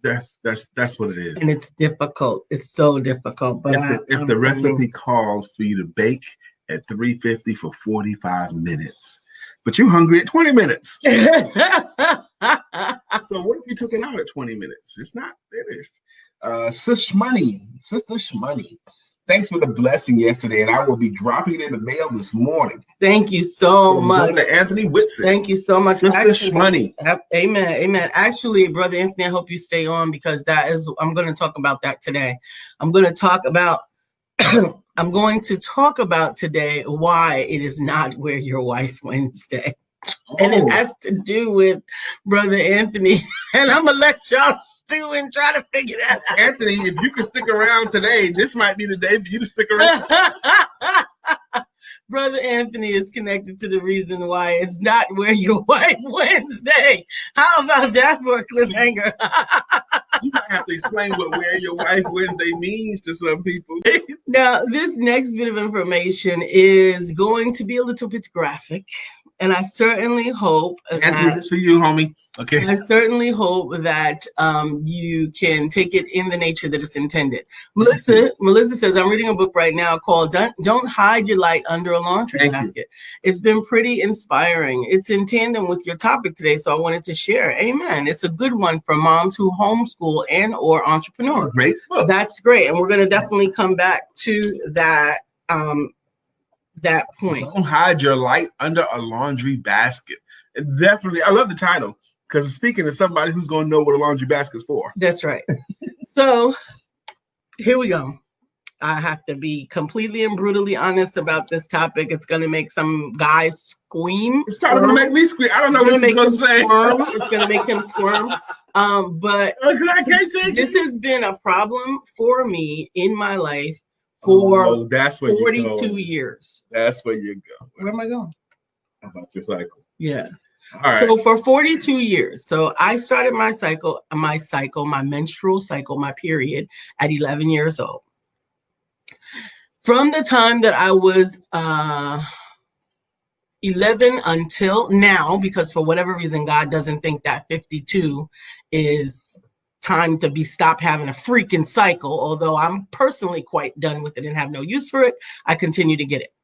That's what it is. And it's difficult. It's so difficult. But if the recipe calls for you to bake at 350 for 45 minutes, but you're hungry at 20 minutes. So what if you took it out at 20 minutes? It's not finished. Sister Shmoney. Thanks for the blessing yesterday, and I will be dropping it in the mail this morning. Thank you so much. Brother Anthony Whitson. Thank you so much. Sister Shmoney. Amen. Amen. Actually, Brother Anthony, I hope you stay on because I'm going to talk about that today. I'm going to talk about today why it is not Where Your Wife Wednesday. And it has to do with Brother Anthony. And I'm going to let y'all stew and try to figure that out. Anthony, if you can stick around today, this might be the day for you to stick around. Brother Anthony is connected to the reason why it's not Where Your Wife Wednesday. How about that for a cliffhanger? You might have to explain what Where Your Wife Wednesday means to some people. Now, this next bit of information is going to be a little bit graphic. And I certainly hope Anthony, this for you, homie. Okay. I certainly hope that you can take it in the nature that it's intended. Melissa says, I'm reading a book right now called Don't Hide Your Light Under a Laundry Basket. It's been pretty inspiring. It's in tandem with your topic today, so I wanted to share. Amen. It's a good one for moms who homeschool and or entrepreneurs. Great book. That's great. And we're going to definitely come back to that point. Don't hide your light under a laundry basket. Definitely. I love the title because it's speaking to somebody who's going to know what a laundry basket is for. That's right. So here we go. I have to be completely and brutally honest about this topic. It's going to make some guys squeam. It's trying to make me squeam. I don't know what he's going to say. It's going to make him squirm. But I can't take this has been a problem for me in my life for that's 42 years. That's where you go. Where am I going? About your cycle. Yeah. All right. So for 42 years. So I started my menstrual cycle, my period at 11 years old. From the time that I was 11 until now, because for whatever reason, God doesn't think that 52 is time to stop having a freaking cycle, although I'm personally quite done with it and have no use for it. I continue to get it.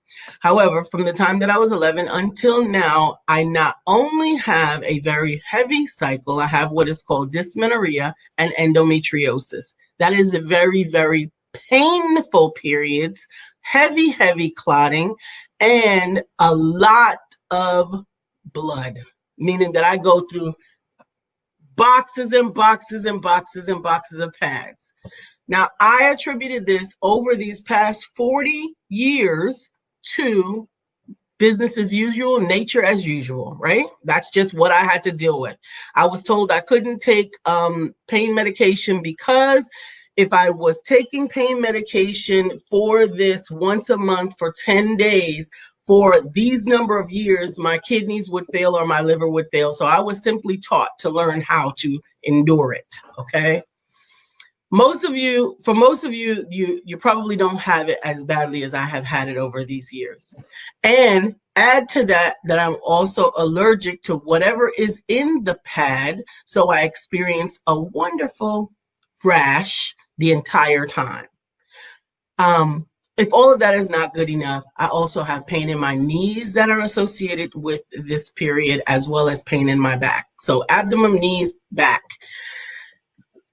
However, from the time that I was 11 until now, I not only have a very heavy cycle, I have what is called dysmenorrhea and endometriosis. That is a very, very painful periods, heavy clotting, and a lot of blood, meaning that I go through boxes and boxes and boxes and boxes of pads. Now, I attributed this over these past 40 years to business as usual, nature as usual, right? That's just what I had to deal with. I was told I couldn't take pain medication because if I was taking pain medication for this once a month for 10 days, for these number of years, my kidneys would fail or my liver would fail. So I was simply taught to learn how to endure it, okay? For most of you, you probably don't have it as badly as I have had it over these years. And add to that I'm also allergic to whatever is in the pad. So I experience a wonderful rash the entire time. If all of that is not good enough, I also have pain in my knees that are associated with this period, as well as pain in my back. So abdomen, knees, back.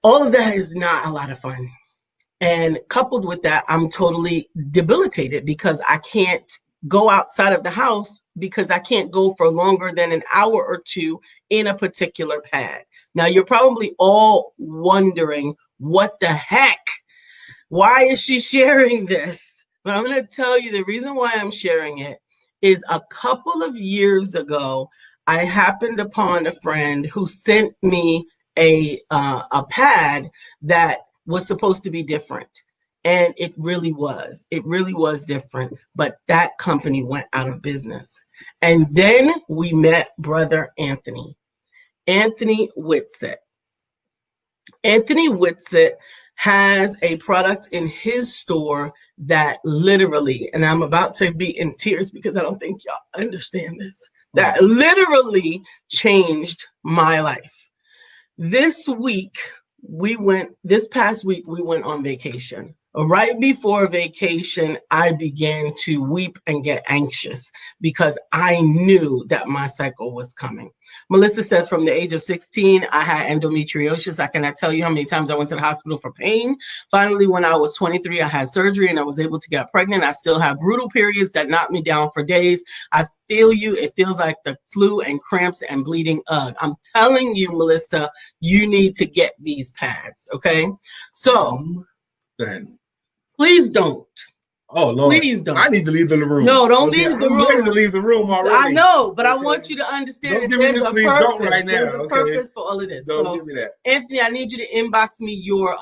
All of that is not a lot of fun. And coupled with that, I'm totally debilitated because I can't go outside of the house because I can't go for longer than an hour or two in a particular pad. Now, you're probably all wondering, what the heck? Why is she sharing this? But I'm going to tell you the reason why I'm sharing it is a couple of years ago, I happened upon a friend who sent me a pad that was supposed to be different. And it really was. It really was different. But that company went out of business. And then we met Brother Anthony Whitset. Anthony Whitset has a product in his store that literally, and I'm about to be in tears because I don't think y'all understand this, that literally changed my life. This week this past week, we went on vacation. Right before vacation, I began to weep and get anxious because I knew that my cycle was coming. Melissa says, from the age of 16, I had endometriosis. I cannot tell you how many times I went to the hospital for pain. Finally, when I was 23, I had surgery and I was able to get pregnant. I still have brutal periods that knock me down for days. I feel you. It feels like the flu and cramps and bleeding. I'm telling you, Melissa, you need to get these pads, okay? So, please don't. Oh, Lord. Please don't. I need to leave the room. No, don't leave the room. I'm ready to leave the room already. I know, but I want you to understand that there's a purpose. Don't right now. There's a purpose for all of this. Don't give me that. Anthony, I need you to inbox me your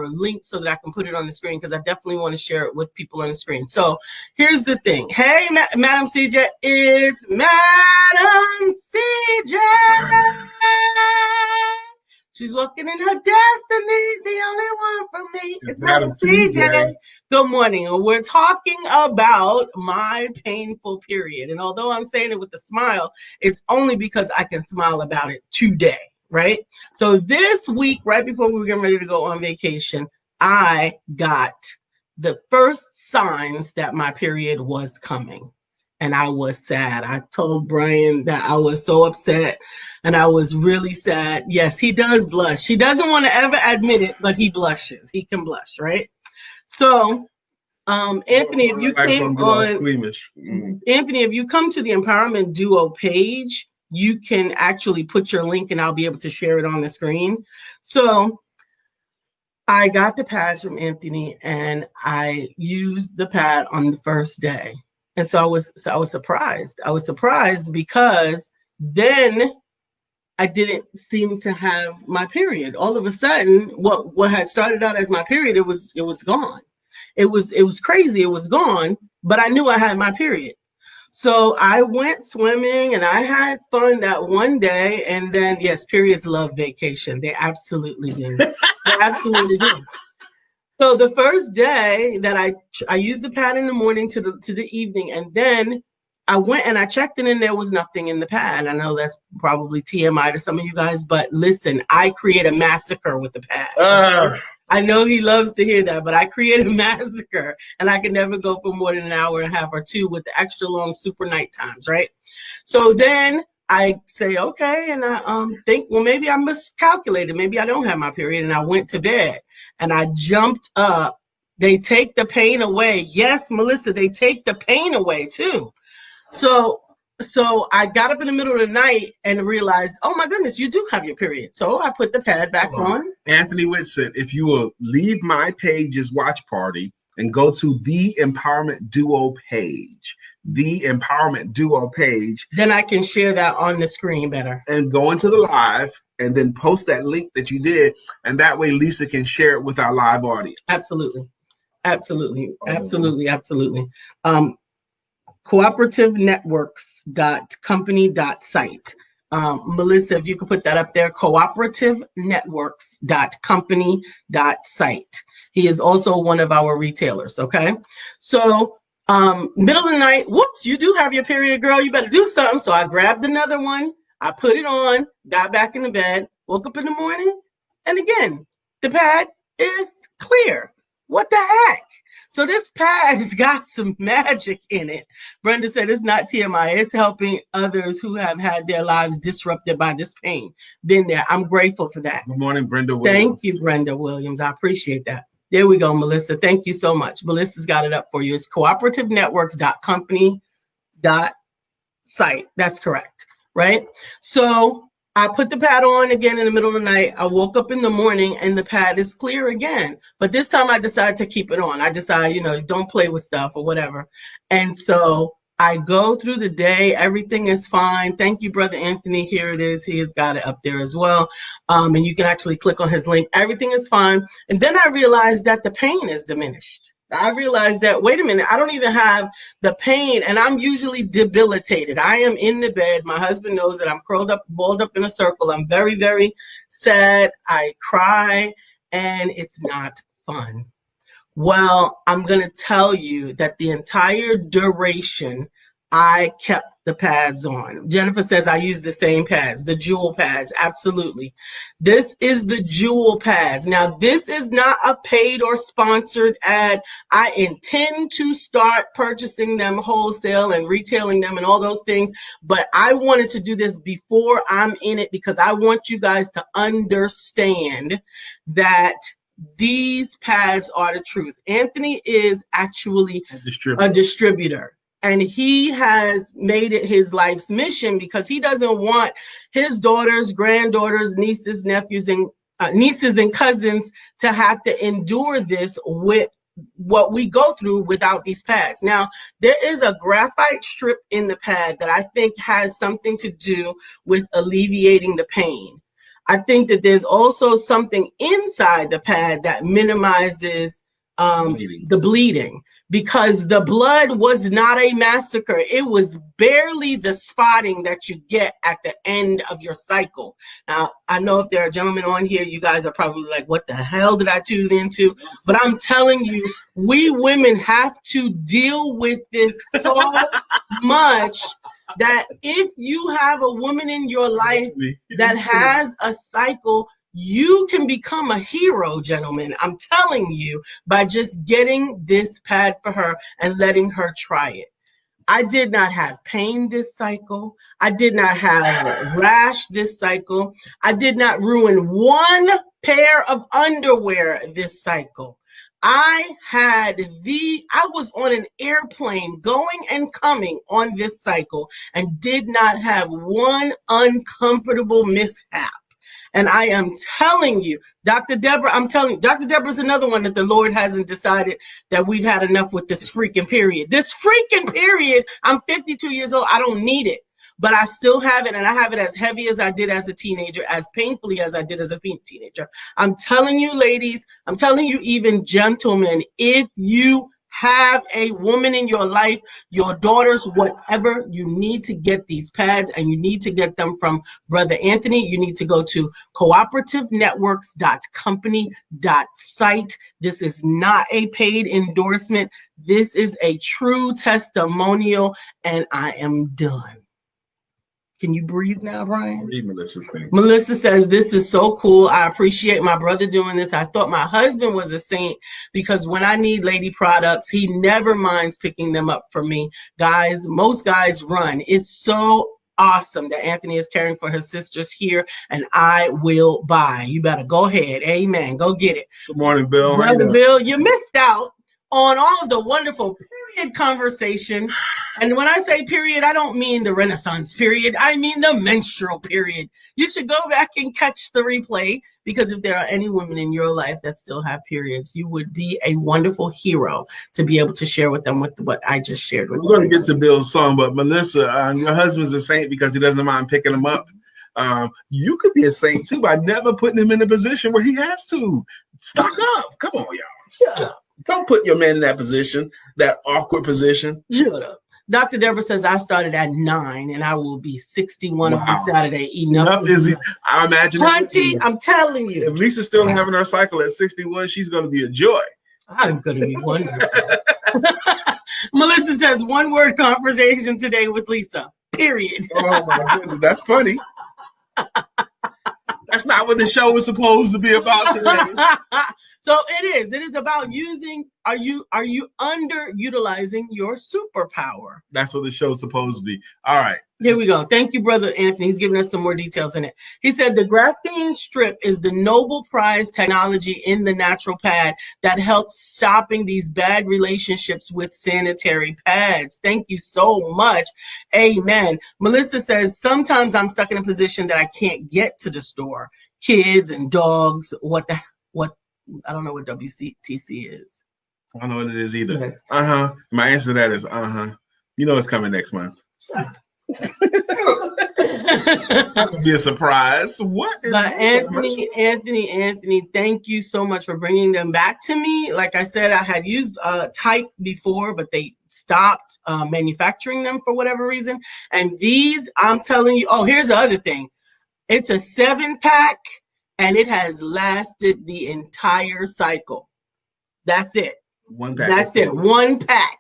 link so that I can put it on the screen, because I definitely want to share it with people on the screen. So here's the thing. Hey, Madam CJ, it's Madam CJ. She's walking in her destiny. The only one for me is Madam CJ. Good morning. We're talking about my painful period. And although I'm saying it with a smile, it's only because I can smile about it today, right? So this week, right before we were getting ready to go on vacation, I got the first signs that my period was coming. And I was sad. I told Brian that I was so upset and I was really sad. Yes, he does blush. He doesn't want to ever admit it, but he blushes. He can blush, right? So, Anthony, if you came on, Anthony, if you come to the Empowerment Duo page, you can actually put your link and I'll be able to share it on the screen. So I got the pads from Anthony and I used the pad on the first day. And so I was surprised. I was surprised because then I didn't seem to have my period. All of a sudden, what had started out as my period, it was gone. It was crazy. It was gone, but I knew I had my period. So I went swimming and I had fun that one day. And then, yes, periods love vacation. They absolutely do. They absolutely do. So the first day that I used the pad in the morning to the evening, and then I went and I checked it and there was nothing in the pad. I know that's probably TMI to some of you guys, but listen, I create a massacre with the pad. I know he loves to hear that, but I create a massacre and I can never go for more than an hour and a half or two with the extra long super night times, right? So then I say, okay, and I think, well, maybe I miscalculated. Maybe I don't have my period. And I went to bed and I jumped up. They take the pain away. Yes, Melissa, they take the pain away too. So I got up in the middle of the night and realized, oh my goodness, you do have your period. So I put the pad back on. Anthony Whitson, if you will leave my page's watch party and go to the Empowerment Duo page, then I can share that on the screen better. And go into the live and then post that link that you did. And that way Lisa can share it with our live audience. Absolutely. cooperativenetworks.company.site. Melissa, if you could put that up there, cooperativenetworks.company.site. He is also one of our retailers, okay? So middle of the night, whoops, you do have your period, girl. You better do something. So I grabbed another one. I put it on, got back in the bed, woke up in the morning, and again, the pad is clear. What the heck? So this pad has got some magic in it. Brenda said it's not TMI. It's helping others who have had their lives disrupted by this pain. Been there. I'm grateful for that. Good morning, Brenda Williams. Thank you, Brenda Williams. I appreciate that. There we go, Melissa. Thank you so much. Melissa's got it up for you. It's cooperativenetworks.company.site. That's correct, right? So I put the pad on again in the middle of the night. I woke up in the morning and the pad is clear again. But this time I decided to keep it on. I decided, don't play with stuff or whatever. And so I go through the day. Everything is fine. Thank you, Brother Anthony. Here it is. He has got it up there as well. And you can actually click on his link. Everything is fine. And then I realized that the pain is diminished. I realized that, wait a minute, I don't even have the pain, and I'm usually debilitated. I am in the bed. My husband knows that I'm curled up, balled up in a circle. I'm very, very sad. I cry, and it's not fun. Well, I'm going to tell you that the entire duration, I kept the pads on. Jennifer says, I use the same pads, the jewel pads. Absolutely. This is the jewel pads. Now, this is not a paid or sponsored ad. I intend to start purchasing them wholesale and retailing them and all those things. But I wanted to do this before I'm in it because I want you guys to understand that these pads are the truth. Anthony is actually a distributor. And he has made it his life's mission because he doesn't want his daughters, granddaughters, nieces, nephews, and nieces and cousins to have to endure this with what we go through without these pads. Now, there is a graphite strip in the pad that I think has something to do with alleviating the pain. I think that there's also something inside the pad that minimizes the bleeding, because the blood was not a massacre. It was barely the spotting that you get at the end of your cycle. Now, I know if there are gentlemen on here, you guys are probably like, what the hell did I tune into? But I'm telling you, we women have to deal with this so much that if you have a woman in your life that has a cycle, you can become a hero, gentlemen. I'm telling you, by just getting this pad for her and letting her try it. I did not have pain this cycle. I did not have a rash this cycle. I did not ruin one pair of underwear this cycle. I was on an airplane going and coming on this cycle and did not have one uncomfortable mishap. And I am telling you, Dr. Deborah, I'm telling you, Dr. Deborah's another one that the Lord hasn't decided that we've had enough with this freaking period. This freaking period, I'm 52 years old. I don't need it, but I still have it. And I have it as heavy as I did as a teenager, as painfully as I did as a teenager. I'm telling you, ladies, I'm telling you, even gentlemen, if you have a woman in your life, your daughters, whatever, you need to get these pads, and you need to get them from Brother Anthony. You need to go to cooperativenetworks.company.site. This is not a paid endorsement. This is a true testimonial, and I am done. Can you breathe now, Brian? Read Melissa's thing. Melissa says, this is so cool. I appreciate my brother doing this. I thought my husband was a saint because when I need lady products, he never minds picking them up for me. Guys, most guys run. It's so awesome that Anthony is caring for his sisters here, and I will buy. You better go ahead. Amen. Go get it. Good morning, Bill. Brother Bill, you missed out on all of the wonderful period conversation. And when I say period, I don't mean the Renaissance period. I mean the menstrual period. You should go back and catch the replay, because if there are any women in your life that still have periods, you would be a wonderful hero to be able to share with them with what I just shared with them. We're going to get to Bill's song, but Melissa, your husband's a saint because he doesn't mind picking them up. You could be a saint too by never putting him in a position where he has to. Stock up. Come on, y'all. Shut up. Don't put your man in that position, that awkward position. Shut up. Dr. Deborah says, I started at 9 and I will be 61 on Saturday. Enough is it. I imagine. Hunty, I'm telling you. If Lisa's still having her cycle at 61, she's going to be a joy. I'm going to be wonderful. Melissa says, one word conversation today with Lisa. Period. Oh, my goodness. That's funny. That's not what the show was supposed to be about today. So it is about are you underutilizing your superpower? That's what the show's supposed to be. All right. Here we go. Thank you, Brother Anthony. He's giving us some more details in it. He said the graphene strip is the Nobel Prize technology in the natural pad that helps stopping these bad relationships with sanitary pads. Thank you so much. Amen. Melissa says, sometimes I'm stuck in a position that I can't get to the store. Kids and dogs. What I don't know what WTC is. I don't know what it is either. Yes. My answer to that is You know it's coming next month. It's not to be a surprise. What is but Anthony, thank you so much for bringing them back to me. Like I said, I had used Type before, but they stopped manufacturing them for whatever reason. And these, I'm telling you, here's the other thing. It's a 7-pack. And it has lasted the entire cycle. That's it. One pack. That's it. One pack.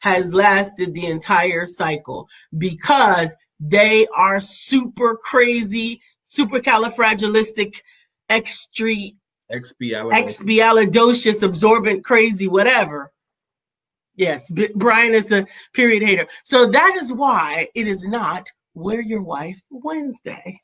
has lasted the entire cycle because they are super crazy, supercalifragilistic, expialidocious, absorbent, crazy, whatever. Yes, Brian is the period hater. So that is why it is not Wear Your Wife Wednesday.